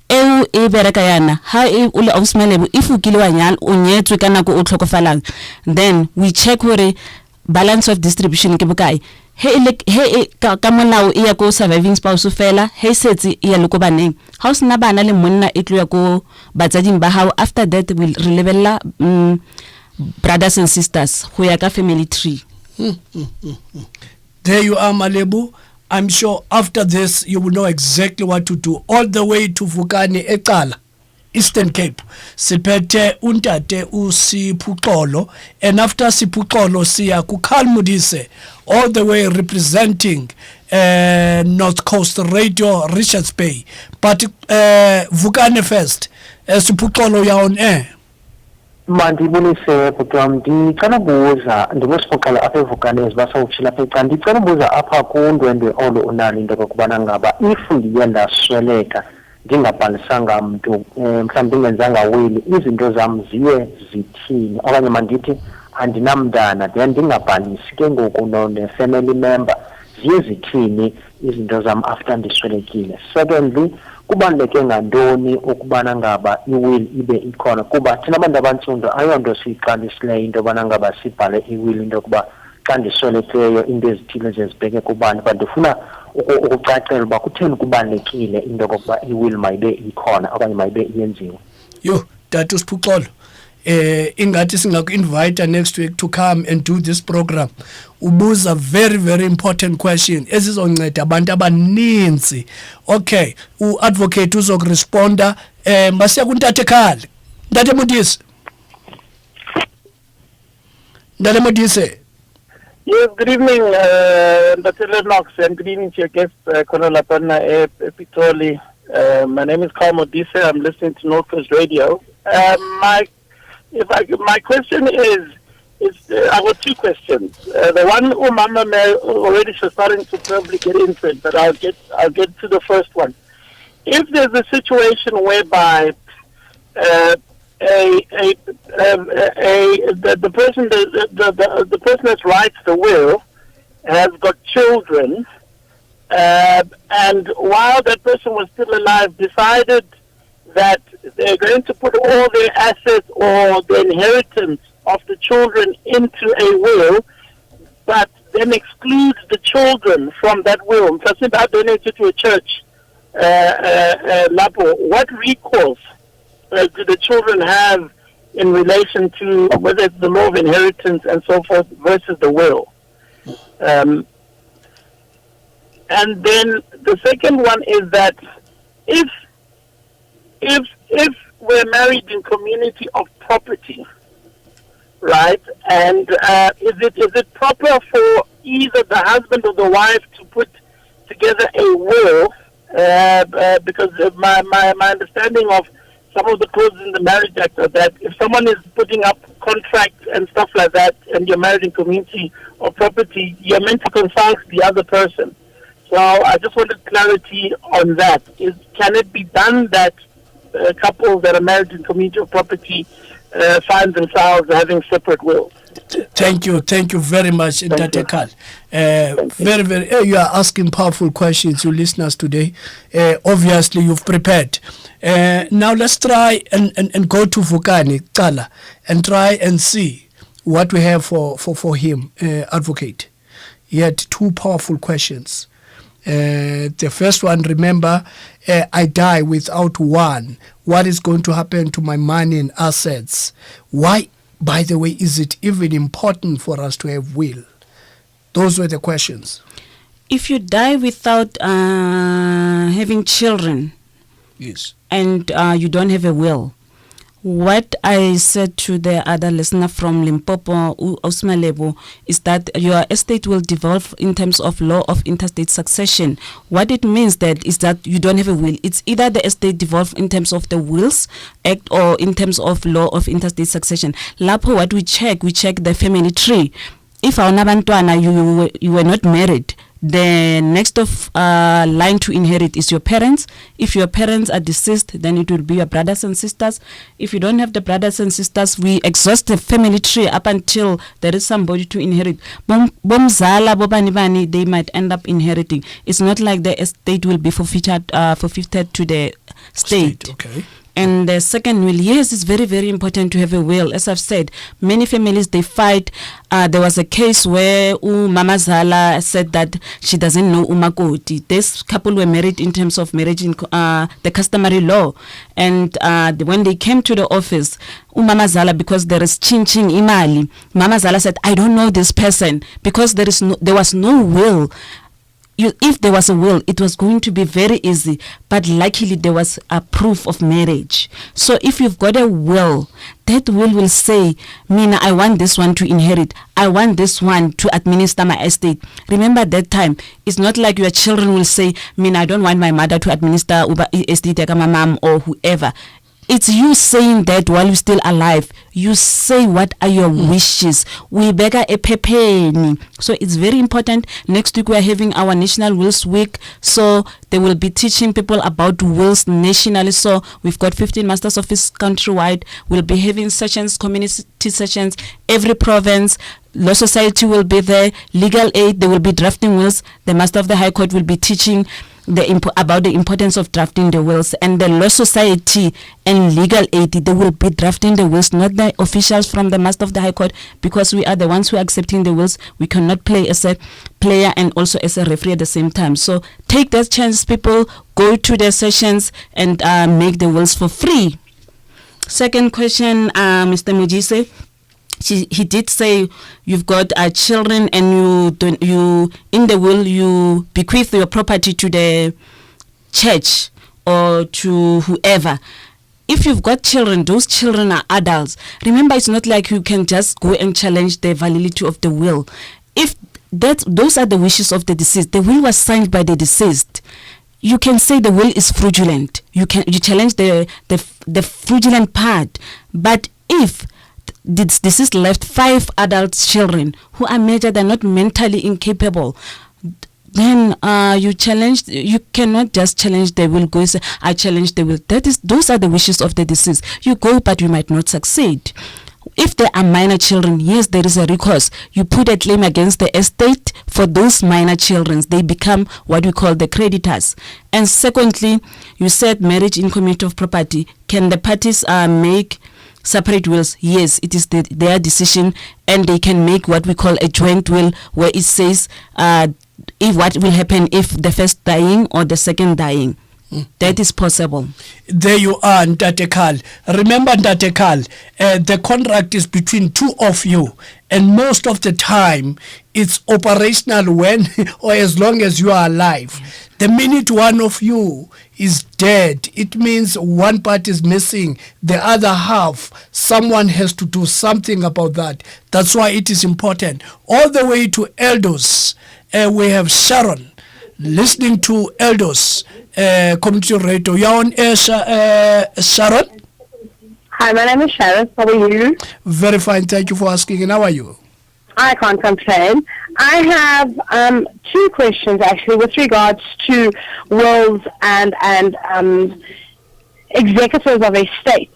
E berekayana ha ule Usmalebu if u kile wa nyal o nyetswe kana ko o tlhokofalang, then we check hore balance of distribution ke bokae. He ka molao e ya ko surviving spouse fela, he setse e ya le ko baneng. Ha o sena bana le monna e tlo ya ko batsading ba hao. After that we'll relevela brothers and sisters go ya ka family tree. There you are, Malebo. I'm sure after this you will know exactly what to do. All the way to Vukani Ekala, Eastern Cape. Sipete untate uSiphuxolo, and after Siphuxolo siya kuKhalmudise, all the way representing North Coast Radio, Richards Bay. But Vukani first, Siphuxolo ya on air. Mandibulise butwam ndicela buza ndingosifoqala apha evukane ezibasawutshila apha eca ndicela buza apha kundwendwe olo unalo into yokubana ngaba if ndiye ndasweleka ndingabhalisanga mntu mhlawumbi ndingenzanga wili izinto zam ziye zithini, okanye mandithi andinamntana then ndingabhalisi ke ngoku ne-family member ziye zithini izinto zam after ndiswelekile. Secondly, kubaluleke ngantoni ukubana ngaba iwill ibe ikhona kuba thina abantu abantsundu ayonto siyiqalisileyo into yobana ngaba sibhale iwill into yokuba xa ndiswelekileyo into ezithile zezibheke kubani but ndifuna ukucacela uba kutheni kubalulekile into yokokuba iwill mayibe ikhona okanye mayibe iyenziwe. Yo, Tata Usiphuxolo, ingathi singaku-invite next week to come and do this program. Ubuza very, very important question ezizonceda abantu abaninzi. Okay, u-advocate uzokuresponda. Masiya kuntate Khali. Ntate Modise. Ntate Modise. Yes, good evening, Dr. Lennox, and good evening to your guest, Colonel Lapana Pitoli. My name is Carl Modise. I'm listening to North Coast Radio. My question is I got two questions. The one, Mama already starting to probably get into it, but I'll get to the first one. If there's a situation whereby the person that writes the will has got children, and while that person was still alive, decided that they're going to put all their assets or the inheritance of the children into a will, but then excludes the children from that will. So if I donated to a church, Lapo, what recourse do the children have in relation to whether it's the law of inheritance and so forth versus the will? And then the second one is that if we're married in community of property, right, and is it proper for either the husband or the wife to put together a will? Because my understanding of some of the clauses in the Marriage Act are that if someone is putting up contracts and stuff like that, and you're married in community of property, you're meant to consult the other person. So I just wanted clarity on that. Can it be done that couples that are married in community of property find themselves having separate wills? Thank you very much, Dr. Khali. You are asking powerful questions, you listeners today. Obviously, you've prepared. Now let's try and go to Vukani Cala and try and see what we have for him, advocate. He had two powerful questions. The first one, remember, I die without one. What is going to happen to my money and assets? Why, by the way, is it even important for us to have will? Those were the questions. If you die without having children, yes, and you don't have a will, what I said to the other listener from Limpopo, Osmalebo, is that your estate will devolve in terms of law of interstate succession. What it means that is that you don't have a will. It's either the estate devolve in terms of the Wills Act or in terms of law of interstate succession. Lapo, what we check the family tree. If you were not married, the next of line to inherit is your parents. If your parents are deceased, then it will be your brothers and sisters. If you don't have the brothers and sisters, we exhaust the family tree up until there is somebody to inherit. Bomzala, bobani, they might end up inheriting. It's not like the estate will be forfeited to the state. Okay. And the second will, yes, it's very, very important to have a will. As I've said, many families, they fight. There was a case where Mama Zala said that she doesn't know Umakoti. This couple were married in terms of marriage in the customary law. And when they came to the office, Mama Zala, because there is chin-chin imali, Mama Zala said, I don't know this person because there was no will. If there was a will, it was going to be very easy, but luckily there was a proof of marriage. So if you've got a will, that will say, Mina, I want this one to inherit. I want this one to administer my estate. Remember that time, it's not like your children will say, Mina, I don't want my mother to administer estate like my mom or whoever. It's you saying that while you're still alive. You say what are your wishes. We beg a pepeni. So it's very important. Next week we are having our National Wills Week. So they will be teaching people about wills nationally. So we've got 15 Masters Office countrywide. We'll be having sessions, community sessions, every province. Law Society will be there. Legal aid, they will be drafting wills. The Master of the High Court will be teaching. about the importance of drafting the wills, and the Law Society and Legal Aid, they will be drafting the wills, not the officials from the Master of the High Court, because we are the ones who are accepting the wills. We cannot play as a player and also as a referee at the same time. So take that chance, people. Go to the sessions and make the wills for free. Second question, Mr. Mujise. He did say you've got children, and you in the will you bequeath your property to the church or to whoever. If you've got children, those children are adults. Remember, it's not like you can just go and challenge the validity of the will. If those are the wishes of the deceased, the will was signed by the deceased, you can say the will is fraudulent. You challenge the fraudulent part. But if this is left 5 adult children who are major, they're not mentally incapable, then you cannot just challenge the will. Go and say, I challenge the will. Those are the wishes of the deceased. You go, but you might not succeed. If there are minor children, yes, there is a recourse. You put a claim against the estate for those minor children. They become what we call the creditors. And secondly, you said marriage in community of property. Can the parties make separate wills? Yes, it is their decision, and they can make what we call a joint will, where it says if what will happen if the first dying or the second dying. That is possible. There you are, Ntate Karl. Remember, Ntate Karl, the contract is between 2 of you, and most of the time it's operational when or as long as you are alive. The minute one of you is dead, it means one part is missing, the other half, someone has to do something about that. That's why it is important. All the way to Eldos, we have Sharon listening to Eldos community radio. You're on air, Sharon? Hi, my name is Sharon. How are you? Very fine. Thank you for asking. And how are you? I can't complain. I have 2 questions, actually, with regards to wills and executors of estate.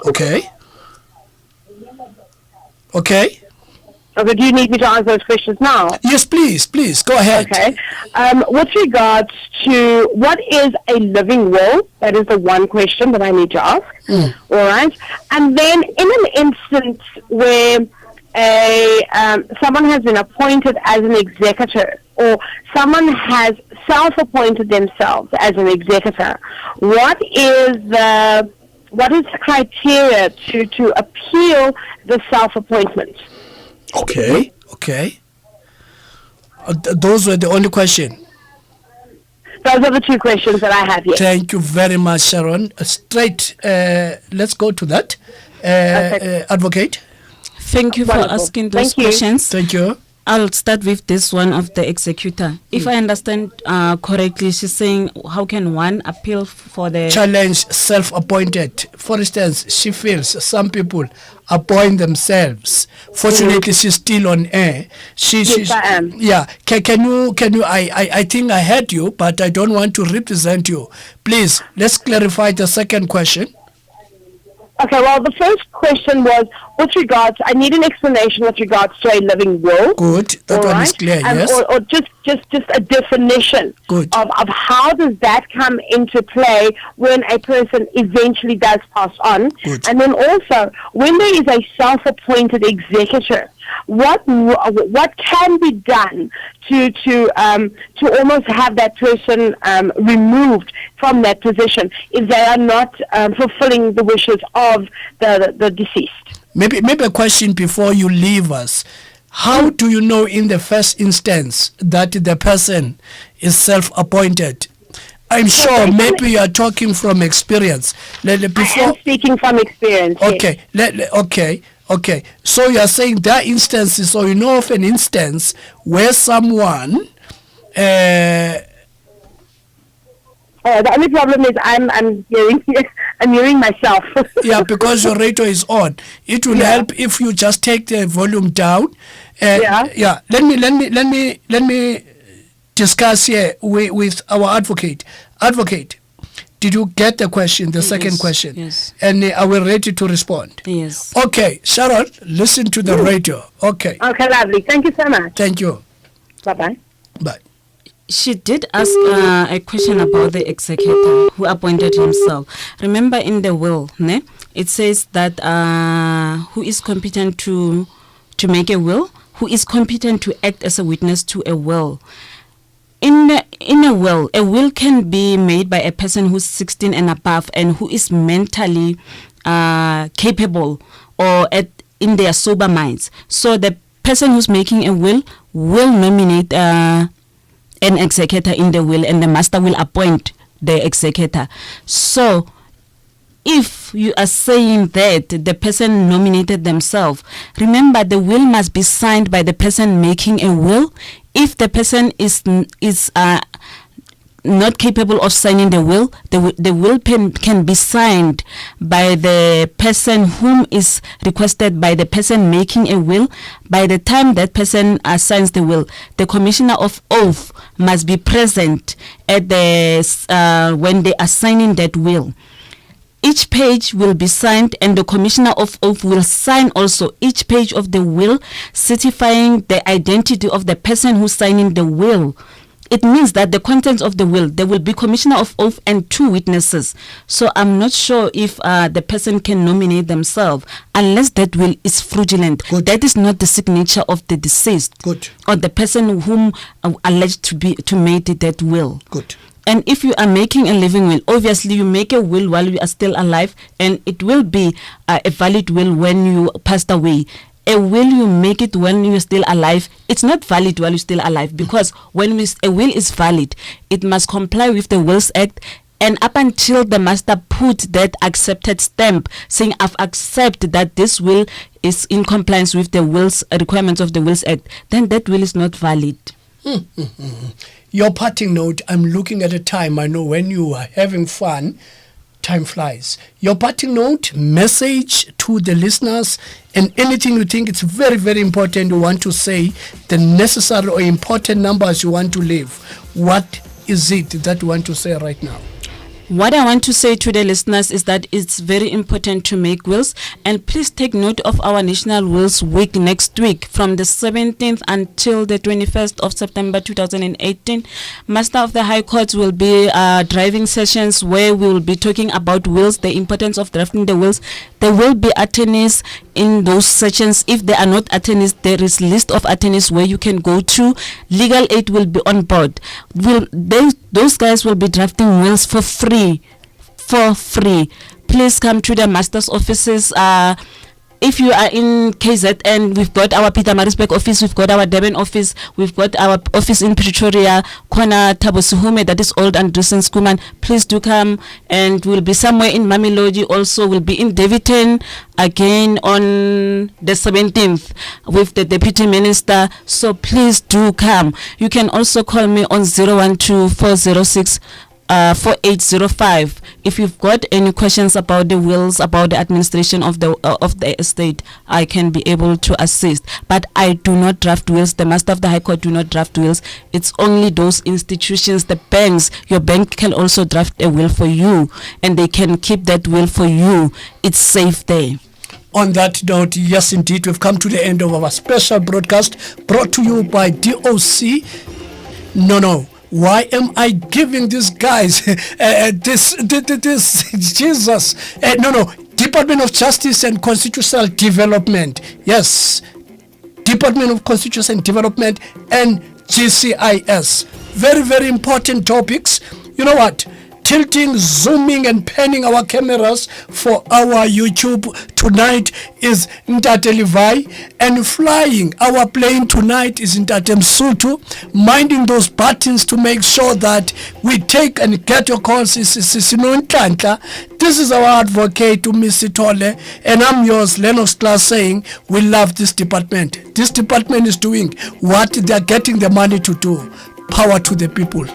Okay. Okay, do you need me to answer those questions now? Yes, please, go ahead. Okay. With regards to what is a living will, that is the one question that I need to ask. All right. And then in an instance where someone has been appointed as an executor, or someone has self-appointed themselves as an executor, what is the criteria to appeal the self-appointment? Okay. Those were the only question. Those are the 2 questions that I have here. Thank you very much, Sharon. Straight, let's go to that. Advocate. Thank you for asking those questions. Thank you. I'll start with this one of the executor. If I understand correctly, she's saying how can one appeal for the challenge self-appointed. For instance, she feels some people appoint themselves. Fortunately, she's still on air. Yes, I am. Yeah. Can you? I think I heard you, but I don't want to represent you. Please, let's clarify the second question. Okay, well, the first question was with regards, I need an explanation with regards to a living will. Good, that one is clear, yes. Or just a definition of how does that come into play when a person eventually does pass on. Good. And then also, when there is a self-appointed executor, what can be done to almost have that person removed from that position if they are not fulfilling the wishes of the deceased? Maybe a question before you leave us. How do you know in the first instance that the person is self-appointed? I'm sure maybe you are talking from experience. I am speaking from experience. Okay. Yes. Okay. So you are saying there are instances, or you know of an instance where someone the only problem is I'm hearing myself. Yeah, because your radio is on. It will help if you just take the volume down. Yeah. Let me discuss here with our advocate. Advocate, did you get the question, the second question? Yes. And are we ready to respond? Yes. Okay, Sharon, listen to the radio. Okay. Okay, lovely. Thank you so much. Thank you. Bye-bye. Bye. She did ask a question about the executor who appointed himself. Remember in the will, ne? It says that who is competent to make a will, who is competent to act as a witness to a will. In a will can be made by a person who's 16 and above and who is mentally capable or in their sober minds. So the person who's making a will nominate an executor in the will, and the master will appoint the executor. So if you are saying that the person nominated themselves, remember the will must be signed by the person making a will. If the person is not capable of signing the will, the will can be signed by the person whom is requested by the person making a will. By the time that person signs the will, the commissioner of oath must be present at the when they are signing that will. Each page will be signed, and the commissioner of oath will sign also each page of the will, certifying the identity of the person who's signing the will. It means that the contents of the will, there will be commissioner of oath and 2 witnesses. So I'm not sure if the person can nominate themselves unless that will is fraudulent. Good. That is not the signature of the deceased. Good. Or the person whom alleged to make that will. Good. And if you are making a living will, obviously you make a will while you are still alive, and it will be a valid will when you passed away. A will, you make it when you're still alive, it's not valid while you're still alive, because when a will is valid, it must comply with the Wills Act, and up until the master put that accepted stamp saying, I've accepted that this will is in compliance with the wills requirements of the Wills Act, then that will is not valid. Your parting note, I'm looking at a time. I know when you are having fun, time flies. Your parting note, message to the listeners, and anything you think it's very, very important you want to say, the necessary or important numbers you want to leave. What is it that you want to say right now? What I want to say to the listeners is that it's very important to make wills, and please take note of our National Wills Week next week from the 17th until the 21st of September 2018. Master of the High Court will be driving sessions where we will be talking about wills, the importance of drafting the wills. There will be attorneys in those sessions. If there are not attorneys, there is list of attorneys where you can go to. Legal aid will be on board. Those guys will be drafting wills for free. Please come to the master's offices. If you are in KZN, we've got our Peter Marisburg office, we've got our Durban office, we've got our office in Pretoria, Kona Tabosuhume, that is old and recent Skuman. Please do come, and we'll be somewhere in Mamelodi also. We'll be in Davidton again on the 17th with the Deputy Minister. So please do come. You can also call me on 012-406 4805 if you've got any questions about the wills, about the administration of the estate. I can be able to assist, but I do not draft wills. The Master of the High Court do not draft wills. It's only those institutions, the banks. Your bank can also draft a will for you, and they can keep that will for you. It's safe there. On that note, yes indeed, we've come to the end of our special broadcast brought to you by DOC. Why am I giving these guys this Jesus? Department of Justice and Constitutional Development. Yes, Department of Constitutional Development and GCIS. Very, very important topics. You know what? Tilting, zooming, and panning our cameras for our YouTube tonight is Ntate Levi, and flying our plane tonight is Ntate Msutu. Minding those buttons to make sure that we take and get your calls. This is our advocate, Miss Sithole, and I'm yours, Lennox Class, saying we love this department. This department is doing what they are getting the money to do. Power to the people.